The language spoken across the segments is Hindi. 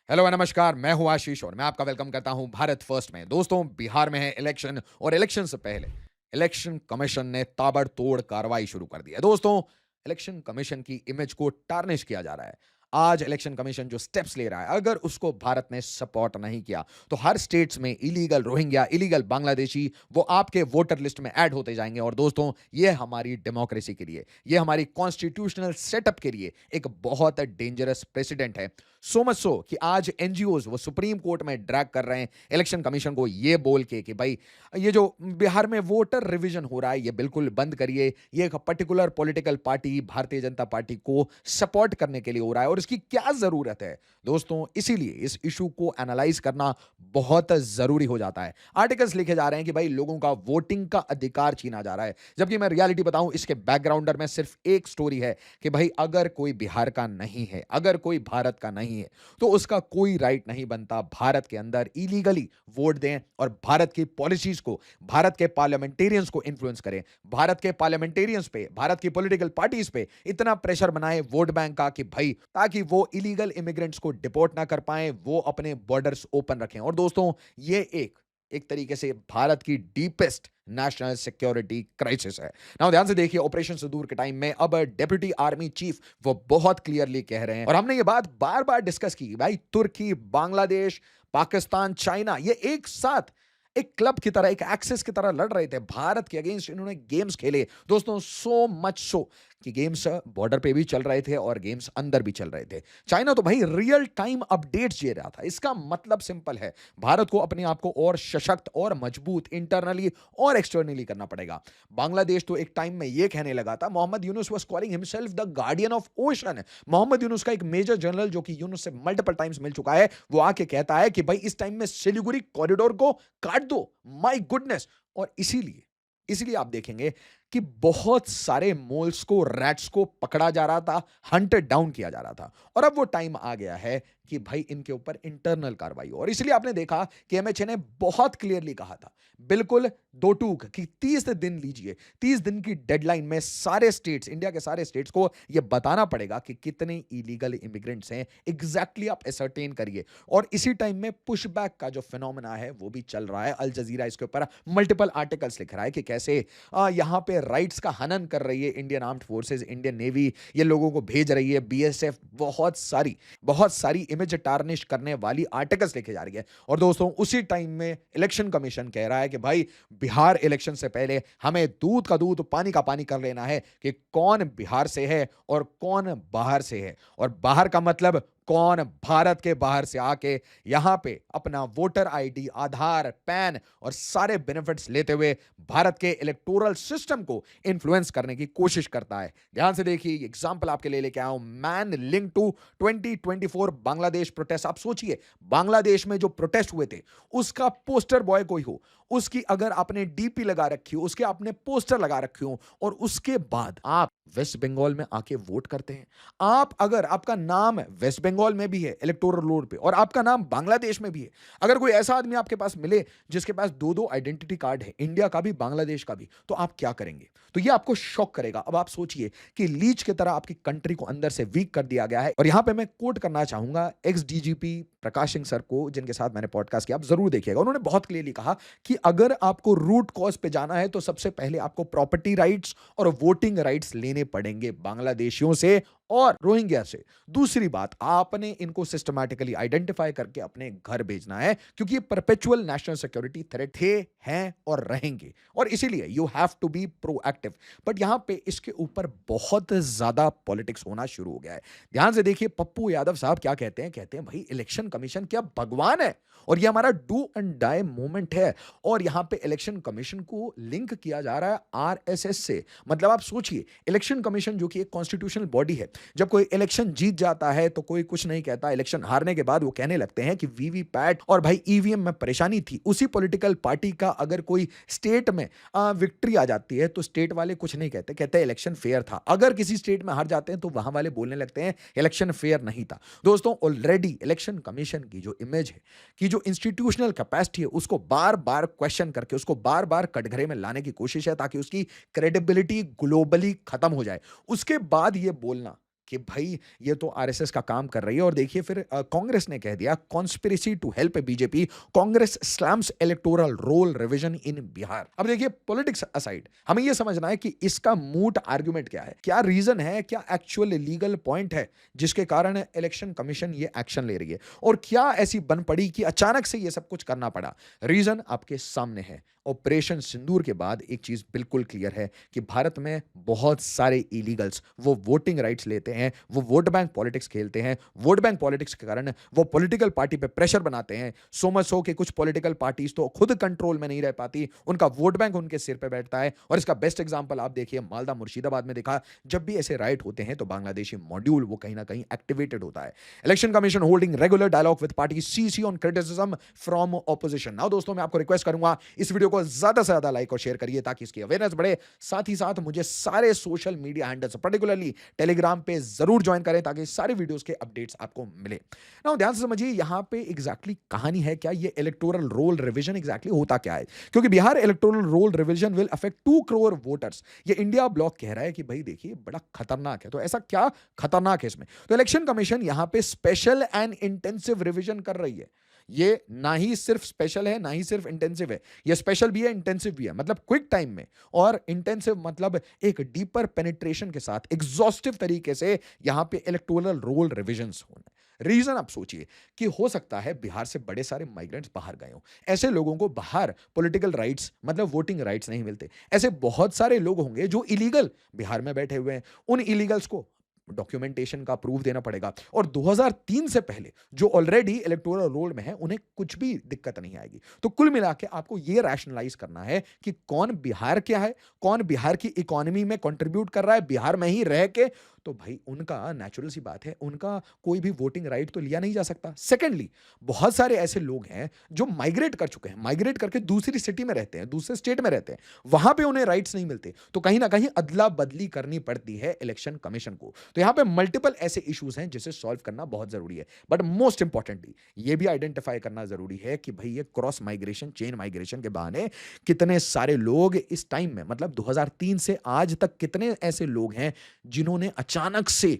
हेलो नमस्कार, मैं हूं आशीष और मैं आपका वेलकम करता हूं भारत फर्स्ट में। दोस्तों, बिहार में है इलेक्शन और इलेक्शन से पहले इलेक्शन कमीशन ने ताबड़तोड़ कार्रवाई शुरू कर दी है। दोस्तों, इलेक्शन कमीशन की इमेज को टार्निश किया जा रहा है। आज इलेक्शन कमीशन जो स्टेप्स ले रहा है, अगर उसको भारत ने सपोर्ट नहीं किया तो हर स्टेट्स में इलीगल रोहिंग्या, इलीगल बांग्लादेशी वो आपके वोटर लिस्ट में ऐड होते जाएंगे। और दोस्तों, ये हमारी डेमोक्रेसी के लिए, ये हमारी कॉन्स्टिट्यूशनल सेटअप के लिए एक बहुत डेंजरस प्रेसिडेंट है। सो मच सो कि आज एनजीओज वो सुप्रीम कोर्ट में ड्रैग कर रहे हैं इलेक्शन कमीशन को, ये बोल के कि भाई ये जो बिहार में वोटर रिवीजन हो रहा है ये बिल्कुल बंद करिए। ये एक particular political party Bharatiya Janata party को सपोर्ट करने के लिए हो रहा है और इसकी क्या जरूरत है। दोस्तों, इसीलिए इस इशू को एनालाइज करना बहुत जरूरी हो जाता है। आर्टिकल्स लिखे जा रहे हैं कि भाई लोगों का वोटिंग का अधिकार छीना जा रहा है, जबकि मैं रियलिटी बताऊं, इसके बैकग्राउंडर में सिर्फ एक स्टोरी है कि भाई अगर कोई बिहार का नहीं है, अगर कोई भारत का नहीं है, तो उसका कोई राइट नहीं बनता भारत के अंदर इलीगली वोट दें और भारत की पॉलिसीज को, भारत के पार्लियामेंटेरियंस को इन्फ्लुएंस करें। भारत के पार्लियामेंटेरियंस पे, भारत की पॉलिटिकल पार्टीज पे इतना प्रेशर बनाए वोट बैंक का कि भाई ताकि वो इलीगल इमिग्रेंट्स को डिपोर्ट ना कर पाए, वो अपने बॉर्डर्स ओपन रखें। और दोस्तों, ये एक एक तरीके से भारत की डीपेस्ट नेशनल सिक्योरिटी क्राइसिस है। नाउ ध्यान से देखिए, ऑपरेशन सिंदूर के टाइम में अब डेप्यूटी आर्मी चीफ वो बहुत क्लियरली कह रहे हैं और हमने ये बात बार-बार डिस्कस की, भाई तुर्की, बांग्लादेश, पाकिस्तान, चाइना ये एक साथ एक क्लब की तरह, एक एक्सेस की तरह लड़ रहे थे भारत के अगेंस्ट। इन्होंने गेम्स खेले दोस्तों, सो मच सो कि गेम्स बॉर्डर पे भी चल रहे थे और गेम्स अंदर भी चल रहे थे। चाइना तो भाई रियल टाइम अपडेट्स दे रहा था। इसका मतलब सिंपल है, भारत को अपने आप को और सशक्त और मजबूत इंटरनली और एक्सटर्नली करना पड़ेगा। बांग्लादेश तो एक टाइम में ये कहने लगा था, Muhammad Yunus was calling himself the guardian of ocean. Muhammad Yunus का एक मेजर जनरल जो कि यूनुस से मल्टीपल टाइम्स मिल चुका है, वो आके कहता है कि भाई इस टाइम में सिलीगुड़ी कॉरिडोर को काट दो। My goodness. और इसीलिए इसीलिए आप देखेंगे कि बहुत सारे मोल्स को, रैट्स को पकड़ा जा रहा था, हंट डाउन किया जा रहा था। और अब वो टाइम आ गया है कि भाई इनके ऊपर इंटरनल कार्रवाई हो। और इसलिए आपने देखा कि एमएचए ने बहुत क्लियरली कहा था, बिल्कुल दो टूक, कि 30 दिन लीजिए। 30 दिन की डेडलाइन में सारे स्टेट्स, इंडिया के सारे स्टेट्स को यह बताना पड़ेगा कि कितने इलीगल इमिग्रेंट्स हैं। एग्जैक्टली आप एसर्टेन करिए। और इसी टाइम में पुशबैक का जो फिनोमेना है वो भी चल रहा है। अल जजीरा इसके ऊपर मल्टीपल आर्टिकल्स लिख रहा है कि कैसे यहां पे राइट्स का हनन कर रही है Indian armed forces, Indian navy, ये लोगों को भेज रही है, बीएसएफ, बहुत सारी इमेज टार्निश करने वाली आर्टिकल्स लिखे जा रही है। और दोस्तों, उसी टाइम में इलेक्शन कमीशन कह रहा है कि भाई बिहार इलेक्शन से पहले हमें दूध का दूध, पानी का पानी कर लेना है कि कौन बिहार से है और कौन बाहर से है। और बाहर का मतलब कौन भारत के बाहर से आके यहां पे अपना वोटर आईडी, आधार, पैन और सारे बेनिफिट्स लेते हुए भारत के इलेक्टोरल सिस्टम को इन्फ्लुएंस करने की कोशिश करता है। ध्यान से देखिए, एग्जांपल आपके लिए लेके आया हूं, main link to 2024 Bangladesh protest. आप सोचिए, बांग्लादेश में जो प्रोटेस्ट हुए थे उसका पोस्टर बॉय कोई हो, उसकी अगर आपने डीपी लगा रखी हो, उसके आपने पोस्टर लगा रखे हो और उसके बाद आप वेस्ट बंगाल में आके वोट करते हैं। आप अगर आपका नाम वेस्ट बंगाल में भी है इलेक्टोरल रोल पे और आपका नाम बांग्लादेश में भी है, अगर कोई ऐसा आदमी आपके पास मिले जिसके पास दो दो आइडेंटिटी कार्ड है, इंडिया का भी बांग्लादेश का भी, तो आप क्या करेंगे? तो ये आपको शॉक करेगा। अब आप सोचिए कि लीच की तरह आपकी कंट्री को अंदर से वीक कर दिया गया है। और यहां पे मैं कोट करना चाहूंगा x DGP Prakash Singh sir को, जिनके साथ मैंने पॉडकास्ट किया, आप जरूर देखिएगा। उन्होंने बहुत क्लियरली कहा कि अगर आपको रूट कॉज पे जाना है तो सबसे पहले आपको प्रॉपर्टी राइट्स और वोटिंग राइट्स लेने पड़ेंगे बांग्लादेशियों से और रोहिंग्या से। दूसरी बात, आपने इनको सिस्टमैटिकली आइडेंटिफाई करके अपने घर भेजना है, क्योंकि ये परपेचुअल नेशनल सिक्योरिटी थ्रेट थे, हैं और रहेंगे। और इसीलिए you have to be proactive. But यहां पे इसके ऊपर बहुत ज्यादा पॉलिटिक्स होना शुरू हो गया है। ध्यान से देखिए, पप्पू यादव साहब क्या कहते हैं, कहते हैं भाई इलेक्शन कमीशन क्या भगवान है और ये हमारा डू एंड डाई मोमेंट है। और यहां पे इलेक्शन कमीशन को लिंक किया जा रहा है आरएसएस से। मतलब आप सोचिए, इलेक्शन कमीशन जो कि एक कॉन्स्टिट्यूशनल बॉडी है, जब कोई इलेक्शन जीत जाता है तो कोई कुछ नहीं कहता, इलेक्शन हारने के बाद वो कहने लगते हैं कि वीवीपैट और भाई ईवीएम में परेशानी थी। उसी पॉलिटिकल पार्टी का अगर कोई स्टेट में विक्ट्री आ जाती है तो स्टेट वाले कुछ नहीं कहते, कहते हैं इलेक्शन फेयर था। अगर किसी स्टेट में हार जाते हैं तो वहां वाले बोलने लगते हैं इलेक्शन फेयर नहीं था। दोस्तों, ऑलरेडी इलेक्शन कमीशन की जो इमेज है, की जो इंस्टीट्यूशनल कैपेसिटी है, उसको बार बार क्वेश्चन करके, उसको बार बार कटघरे में लाने की कोशिश है ताकि उसकी क्रेडिबिलिटी ग्लोबली खत्म हो जाए। उसके बाद ये बोलना कि भाई ये तो आरएसएस का काम कर रही है। और देखिए फिर कांग्रेस ने कह दिया conspiracy to help BJP, Congress slams electoral roll revision in Bihar. अब देखिए पॉलिटिक्स असाइड, हमें ये समझना है कि इसका मूट आर्गुमेंट क्या है, क्या रीजन है, क्या एक्चुअल लीगल पॉइंट है जिसके कारण इलेक्शन कमीशन ये एक्शन ले रही है, और क्या ऐसी बन पड़ी कि अचानक से ये सब कुछ करना पड़ा। रीजन आपके सामने है। ऑपरेशन सिंदूर के बाद एक चीज बिल्कुल क्लियर है कि भारत में बहुत सारे इलीगल्स वो वोटिंग राइट्स लेते हैं, वो वोट बैंक पॉलिटिक्स खेलते हैं। वोट बैंक पॉलिटिक्स के कारण वो पॉलिटिकल पार्टी पे प्रेशर बनाते हैं, सो मच सो कि कुछ पॉलिटिकल पार्टीज तो खुद कंट्रोल में नहीं रह पाती, उनका वोट बैंक उनके सिर पे बैठता है। और इसका बेस्ट एग्जांपल आप देखिए मालदा मुर्शिदाबाद में देखा, जब भी ऐसे राइट होते हैं तो बांग्लादेशी मॉड्यूल वो कहीं ना कहीं एक्टिवेटेड होता है। Election commission holding regular dialogue with party CEC on criticism from opposition. Now दोस्तों मैं आपको रिक्वेस्ट करूंगा इस वीडियो को ज्यादा से ज्यादा लाइक और शेयर करिए ताकि इसकी अवेयरनेस बढ़े। साथ ही साथ मुझे सारे social media handles particularly Telegram पे जरूर ज्वाइन करें ताकि सारे वीडियोस के अपडेट्स आपको मिले। नाउ ध्यान से समझिए यहां पे एग्जैक्टली कहानी है क्या, ये इलेक्टोरल रोल रिवीजन एग्जैक्टली होता क्या है, क्योंकि Bihar electoral roll revision will affect 2 crore voters. ये इंडिया ब्लॉक कह रहा है कि भाई देखिए बड़ा खतरनाक है। तो ऐसा क्या खतरनाक है इसमें? तो इलेक्शन कमीशन यहां पे स्पेशल एंड इंटेंसिव रिवीजन कर रही है। ये ना ही सिर्फ स्पेशल है ना ही सिर्फ इंटेंसिव है, ये स्पेशल भी है इंटेंसिव भी है, मतलब क्विक टाइम में, और इंटेंसिव मतलब एक डीपर पेनिट्रेशन के साथ एग्जॉस्टिव तरीके से यहां पे इलेक्टोरल रोल रिविजन्स होना। रीजन आप सोचिए कि हो सकता है बिहार से बड़े सारे माइग्रेंट्स बाहर गए हों, ऐसे लोगों को बाहर पॉलिटिकल राइट्स मतलब वोटिंग राइट्स नहीं मिलते। ऐसे बहुत सारे लोग होंगे जो इलीगल बिहार में बैठे हुए हैं, उन इलीगल्स को डॉक्यूमेंटेशन का प्रूफ देना पड़ेगा। और 2003 से पहले जो ऑलरेडी इलेक्टोरल रोल में है उन्हें कुछ भी दिक्कत नहीं आएगी। तो कुल मिला के आपको यह रैशनलाइज करना है कि कौन बिहार क्या है, कौन बिहार की इकोनॉमी में कंट्रीब्यूट कर रहा है बिहार में ही रह के, तो भाई उनका नेचुरल सी बात है उनका कोई भी वोटिंग राइट तो लिया नहीं जा सकता। सेकेंडली बहुत सारे ऐसे लोग हैं जो माइग्रेट कर चुके हैं, माइग्रेट करके दूसरी सिटी में रहते हैं, दूसरे स्टेट में रहते हैं, वहां पे उन्हें राइट्स नहीं मिलते, तो कहीं ना कहीं अदला बदली करनी पड़ती है इलेक्शन कमीशन को। तो यहां पे मल्टीपल ऐसे इश्यूज हैं जिसे सॉल्व करना बहुत जरूरी है। बट मोस्ट इंपॉर्टेंटली यह भी आइडेंटिफाई करना जरूरी है कि भाई ये क्रॉस माइग्रेशन चेन माइग्रेशन के बहाने कितने सारे लोग इस टाइम में मतलब 2003 से आज तक कितने ऐसे लोग हैं जिन्होंने अचानक से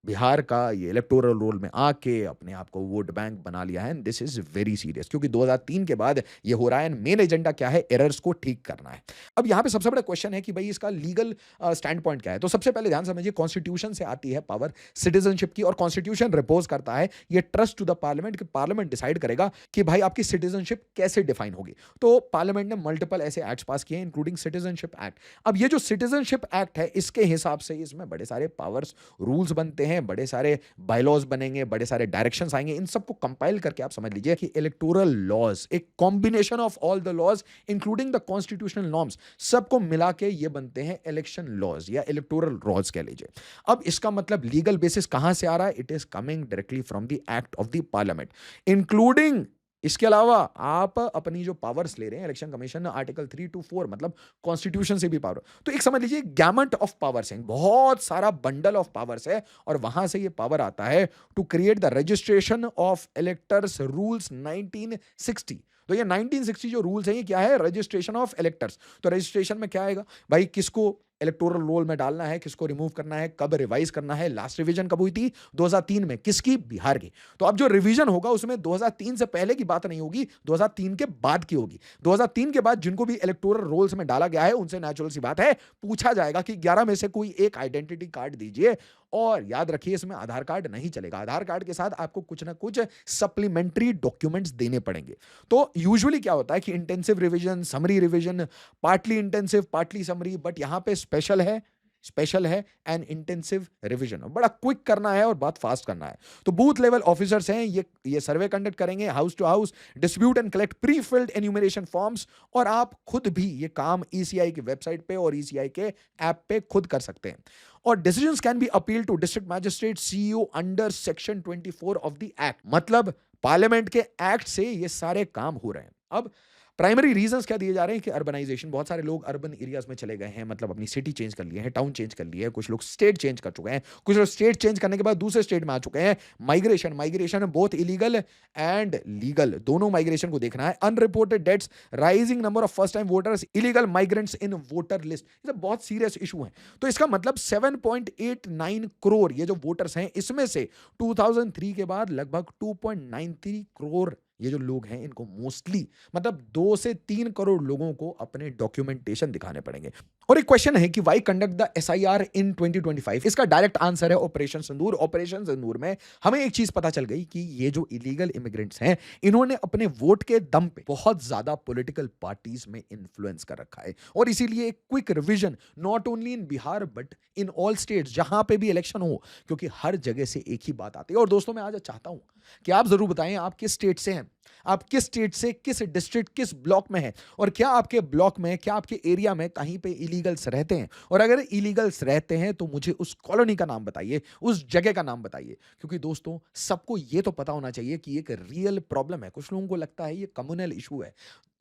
बिहार का ये इलेक्टोरल रोल में आके अपने आप को वोट बैंक बना लिया है। दिस इज वेरी सीरियस क्योंकि 2003 के बाद ये हो रहा है। मेन एजेंडा क्या है? एरर्स को ठीक करना है। अब यहां पे सबसे बड़ा क्वेश्चन है कि भाई इसका लीगल स्टैंड पॉइंट क्या है। तो सबसे पहले ध्यान समझिए कॉन्स्टिट्यूशन से आती है पावर सिटीजनशिप की, और कॉन्स्टिट्यूशन रिपोज करता है ये ट्रस्ट टू द पार्लियामेंट कि पार्लियामेंट डिसाइड करेगा कि भाई आपकी सिटीजनशिप कैसे डिफाइन होगी। तो पार्लियामेंट ने मल्टीपल ऐसे एक्ट पास किए इंक्लूडिंग सिटीजनशिप एक्ट। अब ये जो सिटीजनशिप एक्ट है इसके हिसाब से इसमें बड़े सारे पावर्स रूल्स बनते हैं, बड़े सारे बायलॉज बनेंगे, बड़े सारे डायरेक्शंस आएंगे। इन सबको कंपाइल करके आप समझ लीजिए कि इलेक्टोरल लॉज एक combination of all the laws including the constitutional norms सबको मिला के ये बनते हैं इलेक्शन लॉज या इलेक्टोरल लॉज कह लीजिए। अब इसका मतलब लीगल बेसिस कहां से आ रहा है? It is coming directly from the act of the parliament including. इसके अलावा आप अपनी जो पावर्स ले रहे हैं इलेक्शन कमीशन आर्टिकल 3 to 4 मतलब कॉन्स्टिट्यूशन से भी पावर, तो एक समझ लीजिए गैमट ऑफ पावर्स है, बहुत सारा बंडल ऑफ पावर्स है, और वहां से ये पावर आता है to create the registration of electors rules 1960। तो ये 1960 जो रूल्स हैं ये क्या है? Registration of electors. तो रजिस्ट्रेशन में क्या आएगा भाई? किसको इलेक्टोरल रोल में डालना है, किसको रिमूव करना है, कब रिवाइज करना है। लास्ट रिवीजन कब हुई थी? 2003 में। किसकी? बिहार की। तो अब जो रिवीजन होगा उसमें 2003 से पहले की बात नहीं होगी, 2003 के बाद की होगी। 2003 के बाद जिनको भी इलेक्टोरल रोल्स में डाला गया है उनसे नेचुरल सी बात है पूछा जाएगा कि 11 में से कोई एक आइडेंटिटी कार्ड दीजिए, और याद रखिए इसमें आधार कार्ड नहीं चलेगा। आधार कार्ड के साथ आपको कुछ ना कुछ सप्लीमेंट्री डॉक्यूमेंट्स देने पड़ेंगे। तो यूजुअली क्या होता है कि intensive revision, summary revision, partly intensive partly summary, but यहां पे स्पेशल है एंड इंटेंसिव रिवीजन। बड़ा क्विक करना है और बहुत फास्ट करना है। तो बूथ लेवल ऑफिसर्स हैं, ये सर्वे कंडक्ट करेंगे house to house, distribute and collect pre filled enumeration forms, और आप खुद भी ये काम ईसीआई की वेबसाइट पे और ईसीआई के ऐप पे खुद कर सकते हैं। और decisions can be appeal to district magistrate CEO under section 24 of the act. मतलब पार्लियामेंट के एक्ट से ये सारे काम हो रहे हैं। अब प्राइमरी रीजंस क्या दिए जा रहे हैं कि अर्बनाइजेशन, बहुत सारे लोग अर्बन एरियाज में चले गए हैं, मतलब अपनी सिटी चेंज कर लिए हैं, टाउन चेंज कर लिए हैं, कुछ लोग स्टेट चेंज कर चुके हैं, कुछ लोग स्टेट चेंज करने के बाद दूसरे स्टेट में आ चुके हैं। Migration, migration both illegal and legal, दोनों माइग्रेशन को देखना है। Unreported deaths, rising number of first time voters, illegal migrants in voter list, ये सब बहुत सीरियस इशू है। तो इसका मतलब 7.89 करोड़ ये जो वोटर्स हैं, इसमें से 2003 के बाद लगभग 2.93 करोड़ ये जो लोग हैं, इनको मोस्टली मतलब 2 से 3 करोड़ लोगों को अपने डॉक्यूमेंटेशन दिखाने पड़ेंगे। और एक क्वेश्चन है कि व्हाई कंडक्ट द एसआईआर इन 2025? इसका डायरेक्ट आंसर है ऑपरेशन सिंदूर। ऑपरेशन सिंदूर में हमें एक चीज पता चल गई कि ये जो इलीगल इमिग्रेंट्स हैं, इन्होंने अपने वोट के दम पे बहुत ज्यादा पॉलिटिकल पार्टीज में इन्फ्लुएंस कर रखा है। और इसीलिए एक quick revision, not only in Bihar but in all states जहां पे भी इलेक्शन हो, क्योंकि हर जगह से एक ही बात आती है। और दोस्तों, मैं आज चाहता हूं कि आप जरूर बताएं आप किस स्टेट से हैं, आप किस स्टेट से, किस डिस्ट्रिक्ट, किस ब्लॉक में हैं, और क्या आपके ब्लॉक में, क्या आपके एरिया में कहीं पे इलीगल्स रहते हैं। और अगर इलीगल्स रहते हैं तो मुझे उस कॉलोनी का नाम बताइए, उस जगह का नाम बताइए। क्योंकि दोस्तों, सबको ये तो पता होना चाहिए कि एक रियल प्रॉब्लम है। कुछ लोगों को लगता है ये कम्युनल इशू है,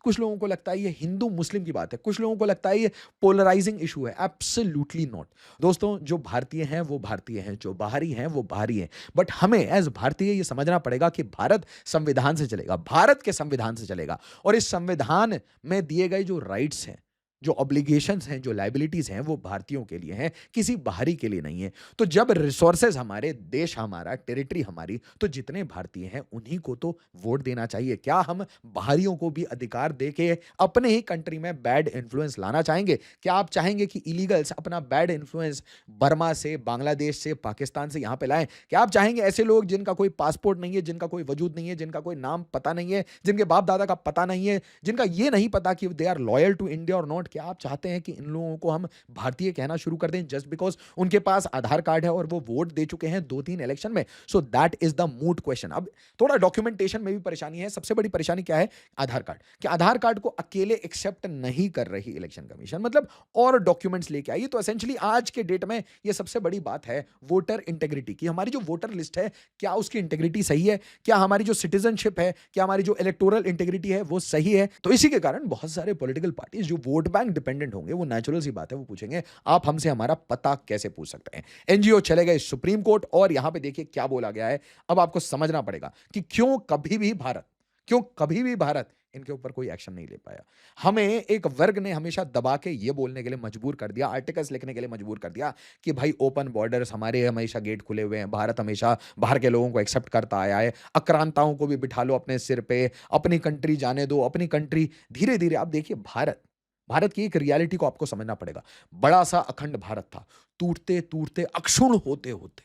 कुछ लोगों को लगता है ये हिंदू मुस्लिम की बात है, कुछ लोगों को लगता है ये पोलराइजिंग इशू है। Absolutely not. दोस्तों, जो भारतीय हैं वो भारतीय हैं, जो बाहरी हैं वो बाहरी हैं। बट हमें एज भारतीय ये समझना पड़ेगा कि भारत संविधान से चलेगा, भारत के संविधान से चलेगा। और इस संविधान में दिए गए जो राइट्स हैं, जो ऑब्लिगेशंस हैं, जो लायबिलिटीज हैं, वो भारतीयों के लिए हैं, किसी बाहरी के लिए नहीं है। तो जब रिसोर्सेज हमारे, देश हमारा, टेरिटरी हमारी, तो जितने भारतीय हैं उन्हीं को तो वोट देना चाहिए। क्या हम बाहरियों को भी अधिकार दे के अपने ही कंट्री में बैड इन्फ्लुएंस लाना चाहेंगे? क्या आप चाहेंगे कि इलीगल्स अपना बैड इन्फ्लुएंस बर्मा से, बांग्लादेश से, पाकिस्तान से यहां पे लाएं? क्या आप चाहेंगे ऐसे लोग जिनका कोई पासपोर्ट नहीं है, जिनका कोई वजूद नहीं है, जिनका कोई नाम पता नहीं है, जिनके बाप दादा का पता नहीं है, जिनका ये नहीं पता कि they are loyal to India और नॉट, क्या आप चाहते हैं कि इन लोगों को हम भारतीय कहना शुरू कर दें जस्ट बिकॉज उनके पास आधार कार्ड है और वो वोट दे चुके हैं 2-3 इलेक्शन में? So that is the moot question. अब थोड़ा डॉक्यूमेंटेशन में भी परेशानी है। सबसे बड़ी परेशानी क्या है? आधार कार्ड। कि आधार कार्ड को अकेले एक्सेप्ट नहीं कर रही इलेक्शन कमीशन, मतलब और डॉक्यूमेंट्स लेके आई। तो एसेंशियली आज के डेट में ये सबसे बड़ी बात है वोटर इंटेग्रिटी की। हमारी जो वोटर लिस्ट है, क्या उसकी इंटेग्रिटी सही है? क्या हमारी जो सिटीजनशिप है, क्या हमारी जो इलेक्टोरल इंटेग्रिटी है, वो सही है? तो इसी के कारण बहुत सारे पॉलिटिकल पार्टीज जो वोट बैंक डिपेंडेंट होंगे, वो नेचुरल सी बात है, वो पूछेंगे आप हमसे हमारा पता कैसे पूछ सकते हैं? एनजीओ चले गए सुप्रीम कोर्ट, और यहां पे देखिए क्या बोला गया है। अब आपको समझना पड़ेगा कि क्यों कभी भी भारत इनके ऊपर कोई एक्शन नहीं ले पाया। हमें एक वर्ग ने हमेशा दबा के ये बोलने के लिए मजबूर कर दिया, आर्टिकल्स लिखने के लिए मजबूर कर दिया कि भाई ओपन बॉर्डर्स, हमारे हमेशा गेट खुले हुए हैं, भारत हमेशा बाहर के लोगों को एक्सेप्ट करता आया है, आक्रांताओं को भी बिठा लो अपने सिर पे, अपनी कंट्री जाने दो, अपनी कंट्री। धीरे धीरे आप देखिए, भारत की एक रियलिटी को आपको समझना पड़ेगा। बड़ा सा अखंड भारत था, टूटते टूटते अक्षुण्ण होते होते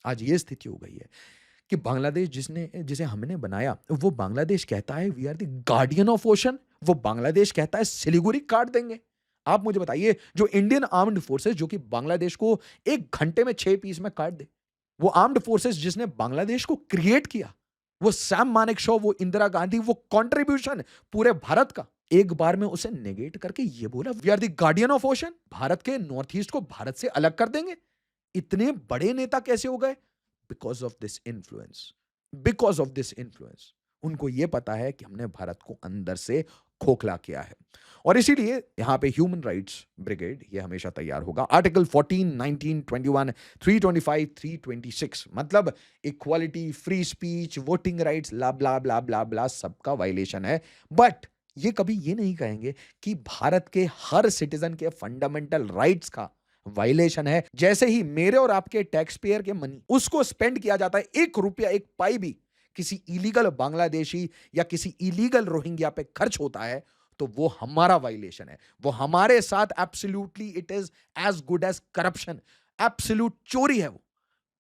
आज ये स्थिति हो गई है कि बांग्लादेश जिसे हमने बनाया, वो बांग्लादेश कहता है we are the guardian of ocean. वो बांग्लादेश कहता है सिलीगुड़ी काट देंगे। आप मुझे बताइए, जो इंडियन आर्म्ड फोर्सेस जो कि बांग्लादेश को 1 घंटे में 6 पीस में काट दे, वो आर्म्ड फोर्सेस जिसने बांग्लादेश को क्रिएट किया, वो सैम मानेकशॉ, वो इंदिरा गांधी, वो कंट्रीब्यूशन पूरे भारत का, एक बार में उसे नेगेट करके ये बोला we are the guardian of ocean, Bharat के नॉर्थ ईस्ट को भारत से अलग कर देंगे। इतने बड़े नेता कैसे हो गए? Because of this influence, because of this influence. उनको यह पता है कि हमने भारत को अंदर से खोखला किया है। और इसीलिए यहां पे ह्यूमन राइट्स ब्रिगेड ये हमेशा तैयार होगा। आर्टिकल 14, 19, 21, 325, 326, मतलब equality, free speech, voting rights, la blah blah blah blah, सबका वायलेशन है। बट ये कभी ये नहीं कहेंगे कि भारत के हर सिटीजन के फंडामेंटल राइट्स का वायलेशन है। जैसे ही मेरे और आपके टैक्स पेयर के मनी उसको स्पेंड किया जाता है, 1 रुपया, 1 पाई भी किसी इलीगल बांग्लादेशी या किसी इलीगल रोहिंग्या पे खर्च होता है, तो वो हमारा वायलेशन है। वो हमारे साथ absolutely it is as good as corruption, absolute चोरी है वो।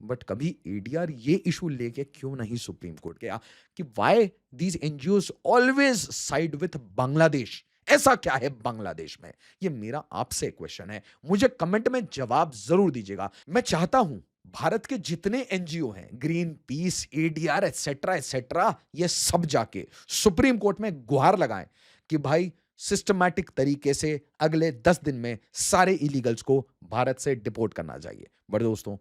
बट कभी एडीआर ये इशू लेके क्यों नहीं सुप्रीम कोर्ट गया कि why these NGOs always side with Bangladesh? ऐसा क्या है बांग्लादेश में? ये मेरा आपसे क्वेश्चन है, मुझे कमेंट में जवाब जरूर दीजिएगा। मैं चाहता हूं भारत के जितने एनजीओ हैं, green peas, ADR, etcetera etcetera, ये सब जाके सुप्रीम कोर्ट में गुहार लगाएं कि भाई सिस्टमैटिक तरीके से अगले 10 दिन में सारे इलीगल्स को भारत से डिपोर्ट करना चाहिए। बड़े दोस्तों,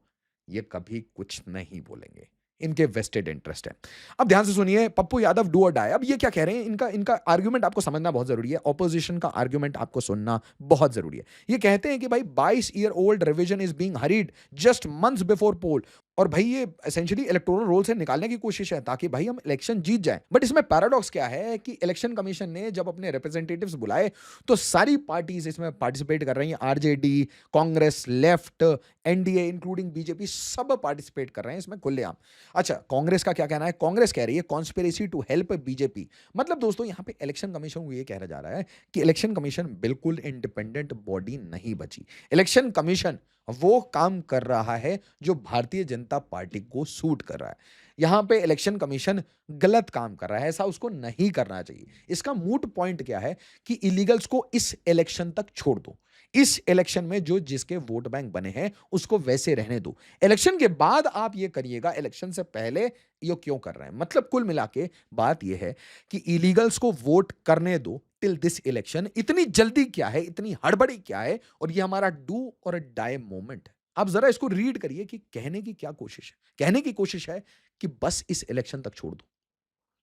ये कभी कुछ नहीं बोलेंगे, इनके वेस्टेड इंटरेस्ट है। अब ध्यान से सुनिए, पप्पू यादव डू और डाई। अब ये क्या कह रहे हैं, इनका इनका आर्गुमेंट आपको समझना बहुत जरूरी है, ऑपोजिशन का आर्गुमेंट आपको सुनना बहुत जरूरी है। ये कहते हैं कि भाई 22 year old revision is being hurried just months before poll, और भाई ये एसेंशियली इलेक्टोरल रोल से निकालने की कोशिश है ताकि भाई हम इलेक्शन जीत जाएं। बट इसमें पैराडॉक्स क्या है कि इलेक्शन कमीशन ने जब अपने रिप्रेजेंटेटिव्स बुलाए तो सारी पार्टीज इसमें पार्टिसिपेट कर रही हैं, RJD, Congress, left, NDA including BJP, सब पार्टिसिपेट कर रहे हैं इसमें खुलेआम। अच्छा, कांग्रेस का क्या कहना है? कांग्रेस कह रही है कॉन्स्पिरेसी टू हेल्प बीजेपी। मतलब दोस्तों यहां पे इलेक्शन कमीशन को ये कहा जा रहा है कि इलेक्शन कमीशन बिल्कुल इंडिपेंडेंट बॉडी नहीं बची। इलेक्शन कमीशन वो काम कर रहा है जो भारतीय जनता पार्टी को सूट कर रहा है। यहां पे इलेक्शन कमीशन गलत काम कर रहा है, ऐसा उसको नहीं करना चाहिए। इसका मूट पॉइंट क्या है कि इलीगल्स को इस इलेक्शन तक छोड़ दो। इस इलेक्शन में जो जिसके वोट बैंक बने हैं उसको वैसे रहने दो। इलेक्शन के बाद आप ये करिएगा, इलेक्शन से पहले ये क्यों कर रहे हैं? मतलब कुल मिला के बात यह है कि इलीगल्स को वोट करने दो टिल दिस इलेक्शन। इतनी जल्दी क्या है, इतनी हड़बड़ी क्या है? और ये हमारा डू और डाई मोमेंट है। आप जरा इसको रीड करिए कि कहने की क्या कोशिश है। कहने की कोशिश है कि बस इस इलेक्शन तक छोड़ दो।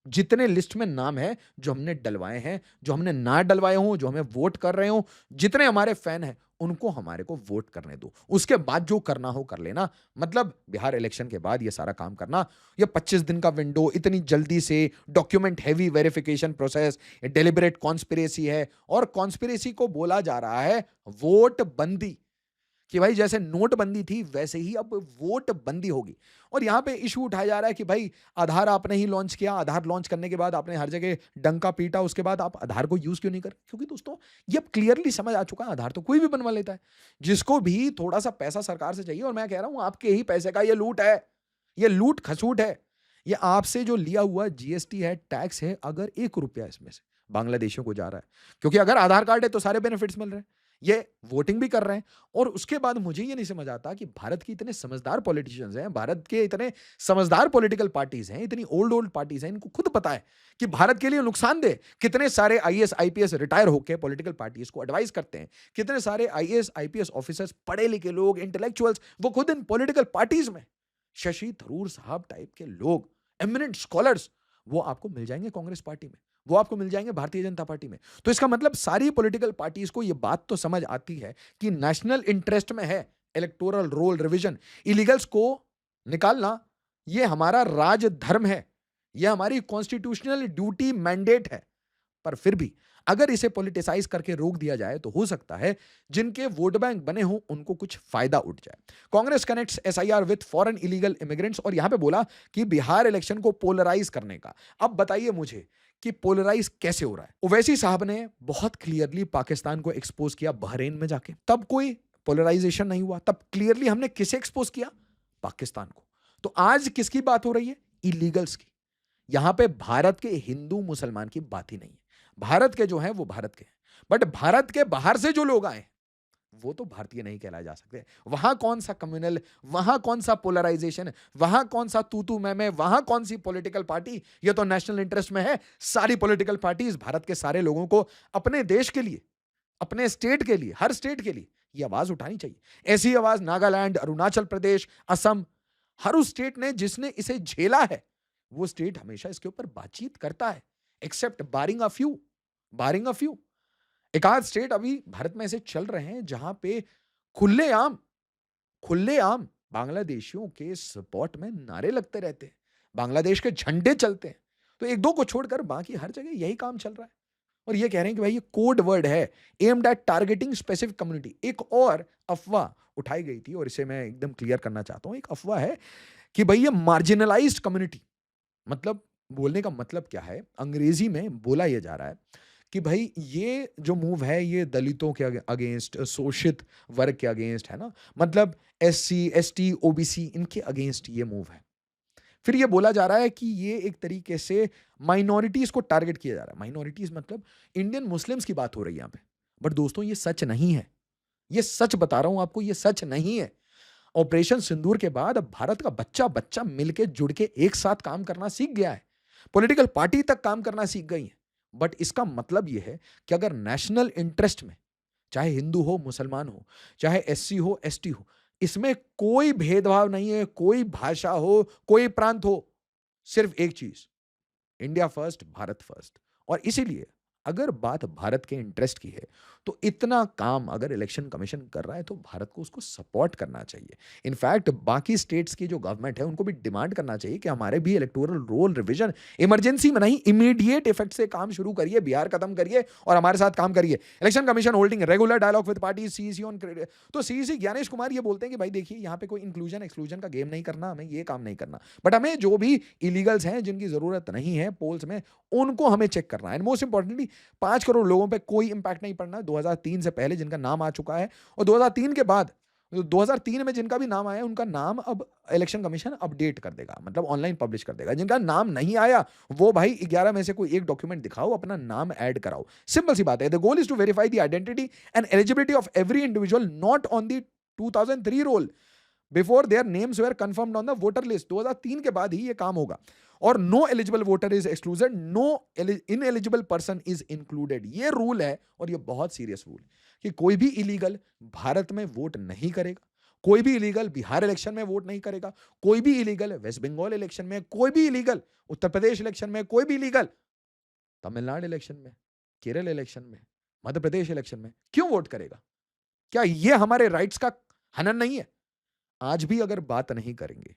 जितने लिस्ट में नाम है जो हमने डलवाए हैं, जो हमने ना डलवाए हों, जो हमें वोट कर रहे हो, जितने हमारे फैन हैं उनको हमारे को वोट करने दो। उसके बाद जो करना हो कर लेना। मतलब बिहार इलेक्शन के बाद ये सारा काम करना, ये 25 दिन का विंडो, इतनी जल्दी से document heavy verification process, deliberate conspiracy है। और कॉन्स्पिरेसी को बोला जा रहा है वोट बंदी, कि भाई जैसे नोटबंदी थी वैसे ही अब वोट बंदी होगी। और यहां पे इशू उठाया जा रहा है कि भाई आधार आपने ही लॉन्च किया, आधार लॉन्च करने के बाद आपने हर जगह डंका पीटा, उसके बाद आप आधार को यूज क्यों नहीं कर? क्योंकि दोस्तों ये अब क्लियरली समझ आ चुका है, आधार तो कोई भी बनवा लेता है, जिसको भी थोड़ा सा पैसा सरकार से चाहिए। और मैं कह रहा हूं आपके ही पैसे का ये लूट है, ये लूट खसूट है। ये आपसे जो लिया हुआ जीएसटी है, टैक्स है, अगर 1 रुपया इसमें से बांग्लादेशियों को जा रहा है, क्योंकि अगर आधार कार्ड है तो सारे बेनिफिट्स मिल रहे हैं, ये वोटिंग भी कर रहे हैं। और उसके बाद मुझे ये नहीं समझ आता कि भारत के इतने समझदार पॉलिटिशियंस हैं, भारत के इतने समझदार पॉलिटिकल पार्टीज हैं, इतनी ओल्ड ओल्ड पार्टीज हैं, इनको खुद पता है कि भारत के लिए नुकसानदेह। कितने सारे आईएएस आईपीएस रिटायर होकर पॉलिटिकल पार्टीज को एडवाइस करते हैं, कितने सारे आईएएस आईपीएस ऑफिसर्स, पढ़े लिखे लोग, इंटेलेक्चुअल्स, वो खुद इन पॉलिटिकल पार्टीज में, शशि थरूर साहब टाइप के लोग, एमिनेंट स्कॉलर्स, वो आपको मिल जाएंगे कांग्रेस पार्टी में, वो आपको मिल जाएंगे भारतीय जनता पार्टी में। तो इसका मतलब सारी पॉलिटिकल पार्टीज को यह बात तो समझ आती है कि नेशनल इंटरेस्ट में है इलेक्टोरल रोल रिवीजन, इलीगल्स को निकालना, यह हमारा राजधर्म है, यह हमारी कॉन्स्टिट्यूशनल ड्यूटी मैंडेट है। पर फिर भी अगर इसे पॉलिटिसाइज करके रोक दिया जाए तो हो सकता है जिनके वोट बैंक बने हों उनको कुछ फायदा उठ जाए। Congress connects SIR with foreign illegal immigrants, और यहां पे बोला कि बिहार इलेक्शन को पोलराइज करने का। अब बताइए मुझे कि पोलराइज कैसे हो रहा है? ओवैसी साहब ने बहुत क्लियरली पाकिस्तान को एक्सपोज किया बहरीन में जाके, तब कोई पोलराइजेशन नहीं हुआ। तब क्लियरली हमने किसे एक्सपोज किया? पाकिस्तान को। तो आज किसकी बात हो रही है? इलीगल्स की। यहां पे भारत के हिंदू मुसलमान की बात ही नहीं है। भारत के जो हैं वो भारत के हैं, बट भारत के बाहर से जो लोग आए वो तो भारतीय नहीं कहलाए जा सकते। वहां कौन सा कम्युनल, वहां कौन सा पोलराइजेशन, वहां कौन सा तू मैं, वहां कौन सी पॉलिटिकल पार्टी? ये तो नेशनल इंटरेस्ट में है। सारी पॉलिटिकल पार्टीज भारत के सारे लोगों को अपने देश के लिए, अपने स्टेट के लिए, हर स्टेट के लिए ये आवाज उठानी चाहिए। ऐसी आवाज नागालैंड, अरुणाचल प्रदेश, असम, हर उस स्टेट ने जिसने इसे झेला है, वो स्टेट हमेशा इसके ऊपर बातचीत करता है, except barring a few, barring a few. एक आध स्टेट अभी भारत में ऐसे चल रहे हैं जहां पे खुलेआम खुलेआम बांग्लादेशियों के सपोर्ट में नारे लगते रहते हैं, बांग्लादेश के झंडे चलते हैं। तो एक दो को छोड़कर बाकी हर जगह यही काम चल रहा है। और ये कह रहे हैं कि भाई ये कोड वर्ड है, aimed at targeting specific community. एक और अफवाह उठाई गई थी और इसे मैं एकदम क्लियर करना चाहता हूं। एक अफवाह है कि भाई ये मार्जिनलाइज्ड कम्युनिटी, मतलब बोलने का मतलब क्या है, अंग्रेजी में बोला यह जा रहा है कि भाई ये जो मूव है ये दलितों के अगेंस्ट, शोषित वर्ग के अगेंस्ट है ना, मतलब एससी एसटी ओबीसी इनके अगेंस्ट ये मूव है। फिर ये बोला जा रहा है कि ये एक तरीके से माइनॉरिटीज को टारगेट किया जा रहा है। माइनॉरिटीज मतलब इंडियन मुस्लिम्स की बात हो रही है यहां पे। बट दोस्तों ये सच नहीं है, ये सच बता रहा हूं आपको, ये सच नहीं है। ऑपरेशन सिंदूर के बाद अब भारत का बच्चा बच्चा मिलके जुड़ के एक साथ काम करना सीख गया है, पॉलिटिकल पार्टी तक काम करना सीख गई है। बट इसका मतलब यह है कि अगर नेशनल इंटरेस्ट में, चाहे हिंदू हो, मुसलमान हो, चाहे एससी हो, एसटी हो, इसमें कोई भेदभाव नहीं है, कोई भाषा हो, कोई प्रांत हो, सिर्फ एक चीज, इंडिया फर्स्ट, भारत फर्स्ट। और इसीलिए अगर बात भारत के इंटरेस्ट की है, तो इतना काम अगर इलेक्शन कमीशन कर रहा है, तो भारत को उसको सपोर्ट करना चाहिए। इनफैक्ट बाकी स्टेट्स की जो गवर्नमेंट है, उनको भी डिमांड करना चाहिए कि हमारे भी इलेक्टोरल रोल रिवीजन इमरजेंसी में नहीं, इमीडिएट इफेक्ट से काम शुरू करिए, बिहार खत्म करिए और हमारे साथ काम करिए। Election commission holding regular dialogue with party, CEC on. तो सीईसी ज्ञानेश कुमार ये बोलते हैं कि भाई देखिए, यहाँ पे कोई इंक्लूजन एक्सक्लूजन का गेम नहीं करना, हमें ये काम नहीं करना, बट हमें जो भी इलीगल्स हैं, जिनकी जरूरत नहीं है पोल्स में, उनको हमें चेक करना है। एंड मोस्ट इंपॉर्टेंटली, 5 करोड़ लोगों पे कोई इंपैक्ट नहीं पड़ना है 2003 से पहले जिनका नाम आ चुका है, और 2003 के बाद 2003 में जिनका भी नाम आया, उनका नाम अब इलेक्शन कमीशन अपडेट कर देगा, मतलब ऑनलाइन पब्लिश कर देगा। जिनका नाम नहीं आया, वो भाई 11 में से कोई एक डॉक्यूमेंट दिखाओ, अपना नाम ऐड कराओ। सिंपल सी बात है। The goal is to verify the identity and eligibility of every individual, not on the 2003 roll, before their names were confirmed on the voter list. 2003 के बाद ही ये काम होगा। और no eligible voter is excluded, no ineligible person is included. ये रूल है, और ये बहुत सीरियस रूल है, कि कोई भी इलीगल भारत में वोट नहीं करेगा, कोई भी इलीगल बिहार इलेक्शन में वोट नहीं करेगा, कोई भी इलीगल वेस्ट बंगाल इलेक्शन में, कोई भी इलीगल उत्तर प्रदेश इलेक्शन में, कोई भी इलीगल तमिलनाडु इलेक्शन में, केरल इलेक्शन में, मध्य प्रदेश इलेक्शन में क्यों वोट करेगा? क्या ये हमारे राइट्स का हनन नहीं है? आज भी अगर बात नहीं करेंगे,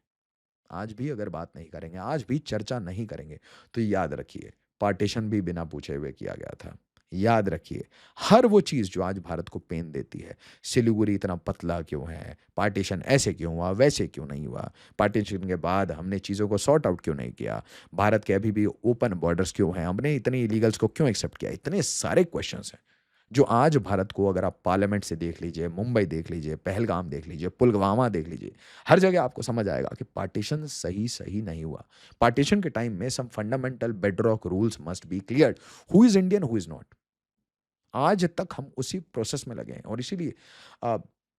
आज भी अगर बात नहीं करेंगे, आज भी चर्चा नहीं करेंगे, तो याद रखिए, पार्टीशन भी बिना पूछे हुए किया गया था। याद रखिए, हर वो चीज़ जो आज भारत को पेन देती है, सिलीगुड़ी इतना पतला क्यों है, पार्टीशन ऐसे क्यों हुआ, वैसे क्यों नहीं हुआ, पार्टीशन के बाद हमने चीज़ों को सॉर्ट आउट क्यों नहीं किया, भारत के अभी भी ओपन बॉर्डर्स क्यों हैं, हमने इतने इलीगल्स को क्यों एक्सेप्ट किया, इतने सारे क्वेश्चंस हैं जो आज भारत को, अगर आप पार्लियामेंट से देख लीजिए, मुंबई देख लीजिए, पहलगाम देख लीजिए, पुलवामा देख लीजिए, हर जगह आपको समझ आएगा कि पार्टीशन सही सही नहीं हुआ। पार्टीशन के टाइम में some fundamental bedrock rules must be cleared, who is Indian, who is not. आज तक हम उसी प्रोसेस में लगे हैं, और इसीलिए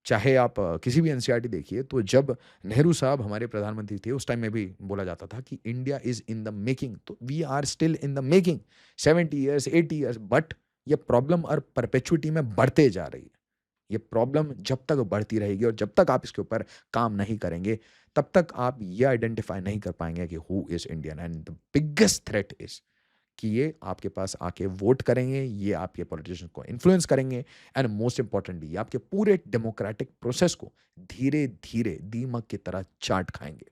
चाहे आप किसी भी एनसीईआरटी देखिए, तो जब नेहरू साहब हमारे प्रधानमंत्री थे, उस टाइम में भी बोला जाता था कि India is in the making. तो we are still in the making, 70 years, 80 years, but ये प्रॉब्लम और परपेचुइटी में बढ़ते जा रही है। ये प्रॉब्लम जब तक बढ़ती रहेगी, और जब तक आप इसके ऊपर काम नहीं करेंगे, तब तक आप ये आइडेंटिफाई नहीं कर पाएंगे कि who is Indian. And the biggest threat is कि ये आपके पास आके वोट करेंगे, ये आपके पॉलिटिशियंस को इन्फ्लुएंस करेंगे, एंड मोस्ट इंपॉर्टेंटली ये आपके पूरे डेमोक्रेटिक प्रोसेस को धीरे धीरे दीमक की तरह चाट खाएंगे।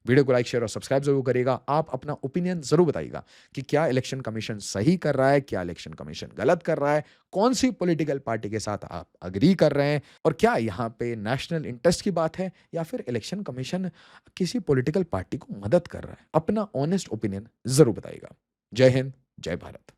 वीडियो को लाइक, शेयर और सब्सक्राइब जरूर करिएगा। आप अपना ओपिनियन जरूर बताइएगा कि क्या इलेक्शन कमीशन सही कर रहा है, क्या इलेक्शन कमीशन गलत कर रहा है, कौन सी पॉलिटिकल पार्टी के साथ आप अग्री कर रहे हैं, और क्या यहाँ पे नेशनल इंटरेस्ट की बात है, या फिर इलेक्शन कमीशन किसी पॉलिटिकल पार्टी को मदद कर रहा है। अपना ऑनेस्ट ओपिनियन जरूर बताइएगा। जय हिंद, जय भारत।